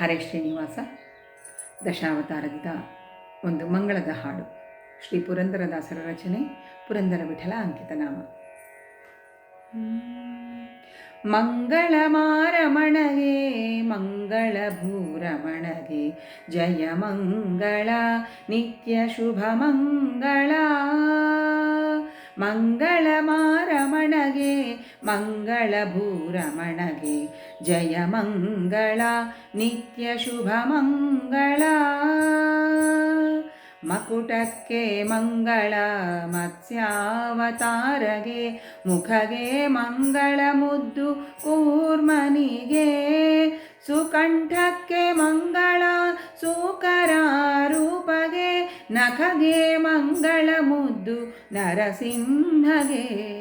ಹರೇ ಶ್ರೀನಿವಾಸ ದಶಾವತಾರದ ಒಂದು ಮಂಗಳದ ಹಾಡು. ಶ್ರೀ ಪುರಂದರದಾಸರ ರಚನೆ, ಪುರಂದರ ವಿಠಲ ಅಂಕಿತನಾಮ. ಮಂಗಳ ಮಾರಮಣಗೆ ಮಂಗಳ ಭೂರಮಣಗೆ ಜಯ ಮಂಗಳ ನಿತ್ಯ ಶುಭ ಮಂಗಳ. ಮಂಗಳ ಮಾರಮಣಗೆ ಮಂಗಳ ಭೂರಮಣಗೆ ಜಯ ಮಂಗಳ ನಿತ್ಯ ಶುಭ ಮಂಗಳ. ಮಕುಟಕ್ಕೆ ಮಂಗಳ ಮತ್ಸ್ಯಾವತಾರಗೆ ಮುಖಗೆ ಮಂಗಳ ಮುದ್ದು ಕೂರ್ಮನಿಗೆ. ಸುಕಂಠಕ್ಕೆ ಮಂಗಳ ಸೂಕರ ರೂಪಗೆ ನಖಗೆ ಮಂಗಳ ಮುದ್ದು ನರಸಿಂಹಗೆ.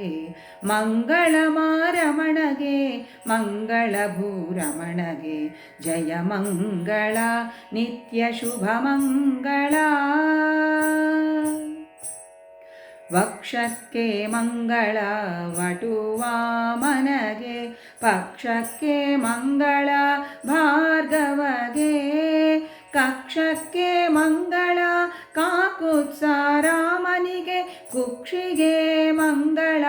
ಮಂಗಳ ಮಾರಮಣಗೆ ಮಂಗಳ ಭೂರಮಣಗೆ ಜಯ ಮಂಗಳ ನಿತ್ಯ ಶುಭ ಮಂಗಳ. ವಕ್ಷಕ್ಕೆ ಮಂಗಳ ವಟುವಾಮನಗೆ ಪಕ್ಷಕ್ಕೆ ಮಂಗಳ ಭಾರ್ಗವಗೆ. ಕಕ್ಷಕ್ಕೆ ಮಂಗಳ ಕಾಕುತ್ಸಾರಾಮನಿಗೆ ಕುಕ್ಷಿಗೆ ಮಂಗಳ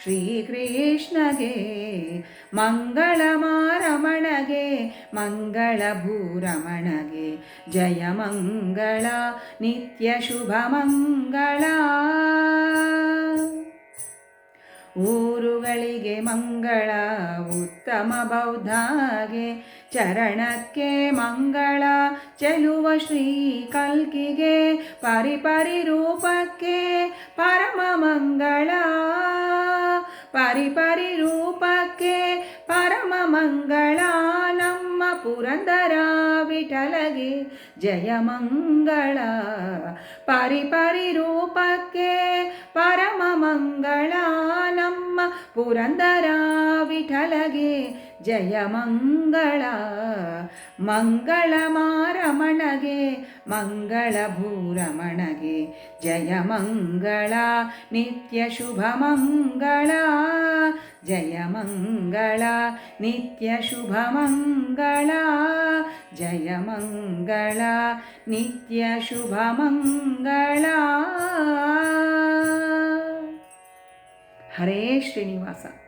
ಶ್ರೀಕೃಷ್ಣಗೆ. ಮಂಗಳ ಮಾರಮಣಗೆ ಮಂಗಳ ಭೂರಮಣಗೆ ಜಯ ಮಂಗಳ ನಿತ್ಯ ಶುಭ ಮಂಗಳ. ಊರುಗಳಿಗೆ ಮಂಗಳ ಉತ್ತಮ ಬೌದ್ಧಗೆ ಚರಣಕ್ಕೆ ಮಂಗಳ ಚೆಲುವ ಶ್ರೀ ಕಲ್ಕಿಗೆ. ಪರಿಪರಿ ರೂಪಕ್ಕೆ ಪರಮ ಮಂಗಳ ಪರಿಪರಿ ರೂಪಕ್ಕೆ ಪರಮ ಮಂಗಳ. ನಮ್ಮ ಪುರಂದರ ವಿಠಲಗೆ ಜಯ ಮಂಗಳ. ಪರಿಪರಿ ರೂಪಕ್ಕೆ ಪರಮ ಮಂಗಳ. ನಮ್ಮ ಪುರಂದರ ವಿಠಲಗೆ ಜಯ ಮಂಗಳ. ಮಂಗಳ ಮಾರಮಣಗೆ ಮಂಗಳ ಭೂರಮಣಗೆ ಜಯ ಮಂಗಳ ನಿತ್ಯ ಶುಭ ಮಂಗಳ. ಜಯ ಮಂಗಳ ನಿತ್ಯ ಶುಭ ಮಂಗಳ. ಜಯ ಮಂಗಳ ನಿತ್ಯ ಶುಭ ಮಂಗಳ. ಹರೇ ಶ್ರೀನಿವಾಸ.